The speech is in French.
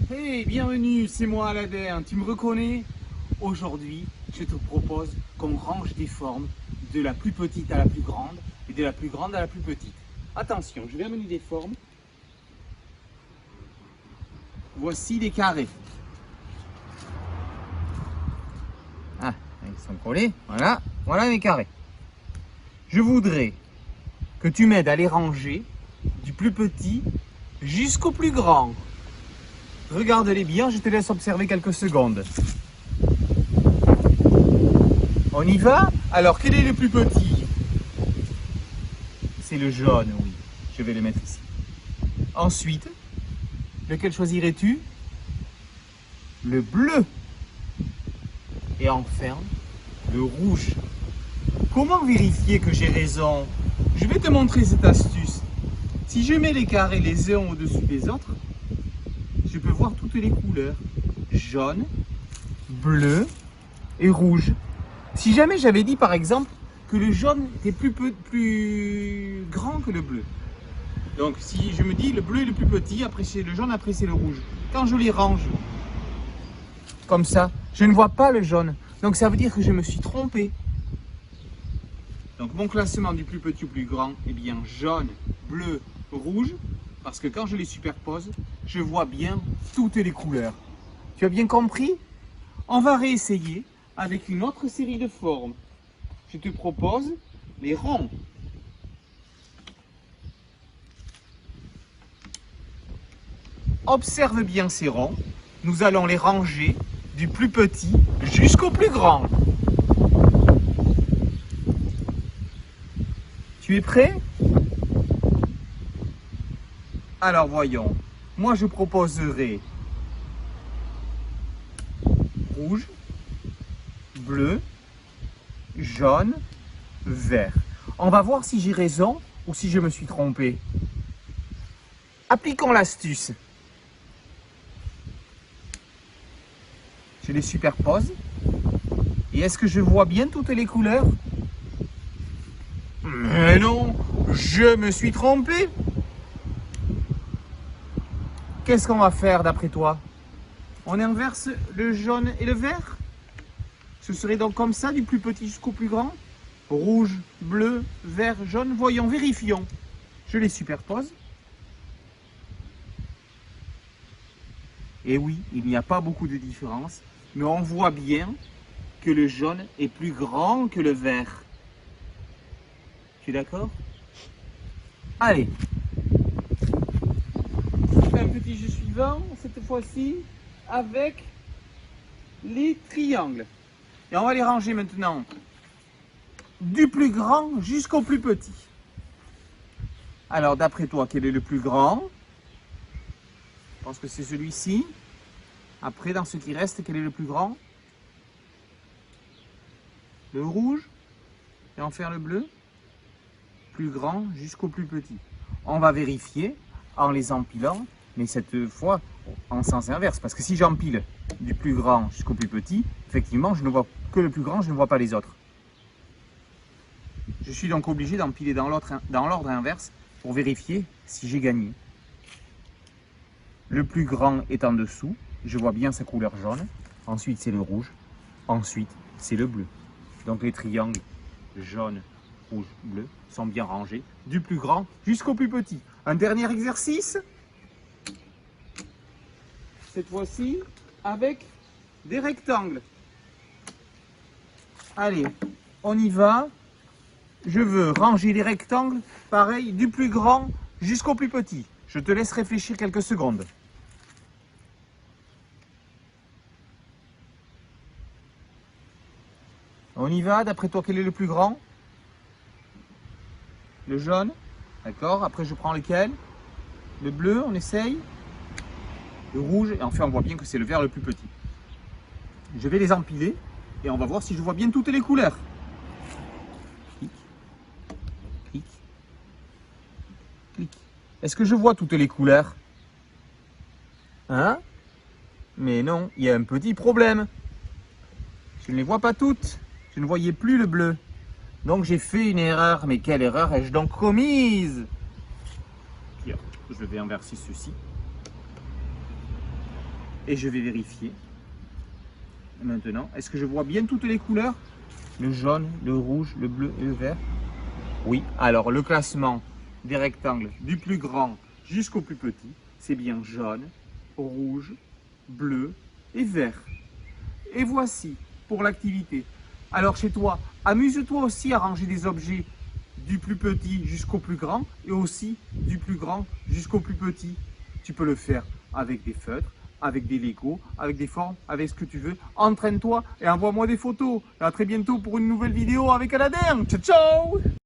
Hey, bienvenue, c'est moi Aladdin, tu me reconnais? Aujourd'hui, je te propose qu'on range des formes de la plus petite à la plus grande et de la plus grande à la plus petite. Attention, je vais amener des formes. Voici des carrés. Ah, ils sont collés, voilà, voilà mes carrés. Je voudrais que tu m'aides à les ranger du plus petit jusqu'au plus grand. Regarde-les bien, je te laisse observer quelques secondes. On y va? Alors, quel est le plus petit? C'est le jaune, oui. Je vais le mettre ici. Ensuite, lequel choisirais-tu? Le bleu. Et enfin, le rouge. Comment vérifier que j'ai raison? Je vais te montrer cette astuce. Si je mets les carrés les uns au-dessus des autres, je peux voir toutes les couleurs. Jaune, bleu et rouge. Si jamais j'avais dit par exemple que le jaune était plus grand que le bleu. Donc si je me dis le bleu est le plus petit, après c'est le jaune, après c'est le rouge. Quand je les range comme ça, je ne vois pas le jaune. Donc ça veut dire que je me suis trompé. Donc mon classement du plus petit au plus grand est bien jaune, bleu, rouge. Parce que quand je les superpose, je vois bien toutes les couleurs. Tu as bien compris? On va réessayer avec une autre série de formes. Je te propose les ronds. Observe bien ces ronds. Nous allons les ranger du plus petit jusqu'au plus grand. Tu es prêt? Alors voyons. Moi je proposerai rouge, bleu, jaune, vert. On va voir si j'ai raison ou si je me suis trompé. Appliquons l'astuce. Je les superpose. Et est-ce que je vois bien toutes les couleurs? Mais non, je me suis trompé. Qu'est-ce qu'on va faire d'après toi? On inverse le jaune et le vert? Ce serait donc comme ça, du plus petit jusqu'au plus grand? Rouge, bleu, vert, jaune. Voyons, vérifions. Je les superpose. Et oui, il n'y a pas beaucoup de différence. Mais on voit bien que le jaune est plus grand que le vert. Tu es d'accord? Allez. Un petit jeu suivant, cette fois-ci, avec les triangles. Et on va les ranger maintenant du plus grand jusqu'au plus petit. Alors, d'après toi, quel est le plus grand? Je pense que c'est celui-ci. Après, dans ce qui reste, quel est le plus grand? Le rouge. Et enfin le bleu. Plus grand jusqu'au plus petit. On va vérifier en les empilant, mais cette fois en sens inverse. Parce que si j'empile du plus grand jusqu'au plus petit, effectivement, je ne vois que le plus grand, je ne vois pas les autres. Je suis donc obligé d'empiler dans l'ordre inverse pour vérifier si j'ai gagné. Le plus grand est en dessous, je vois bien sa couleur jaune. Ensuite, c'est le rouge. Ensuite, c'est le bleu. Donc les triangles jaune, rouge, bleu sont bien rangés du plus grand jusqu'au plus petit. Un dernier exercice. Cette fois-ci avec des rectangles. Allez, on y va. Je veux ranger les rectangles, pareil, du plus grand jusqu'au plus petit. Je te laisse réfléchir quelques secondes. On y va, d'après toi, quel est le plus grand? Le jaune, d'accord. Après, je prends lequel? Le bleu, on essaye. Le rouge, et enfin, on voit bien que c'est le vert le plus petit. Je vais les empiler et on va voir si je vois bien toutes les couleurs. Clic, clic, clic. Est-ce que je vois toutes les couleurs? Hein? Mais non, il y a un petit problème. Je ne les vois pas toutes. Je ne voyais plus le bleu. Donc j'ai fait une erreur. Mais quelle erreur ai-je donc commise? Tiens, je vais inverser ceci. Et je vais vérifier. Maintenant, est-ce que je vois bien toutes les couleurs? Le jaune, le rouge, le bleu et le vert? Oui. Alors, le classement des rectangles du plus grand jusqu'au plus petit, c'est bien jaune, rouge, bleu et vert. Et voici pour l'activité. Alors chez toi, amuse-toi aussi à ranger des objets du plus petit jusqu'au plus grand et aussi du plus grand jusqu'au plus petit. Tu peux le faire avec des feutres, avec des Lego, avec des formes, avec ce que tu veux. Entraîne-toi et envoie-moi des photos. Et à très bientôt pour une nouvelle vidéo avec Aladdin. Ciao, ciao!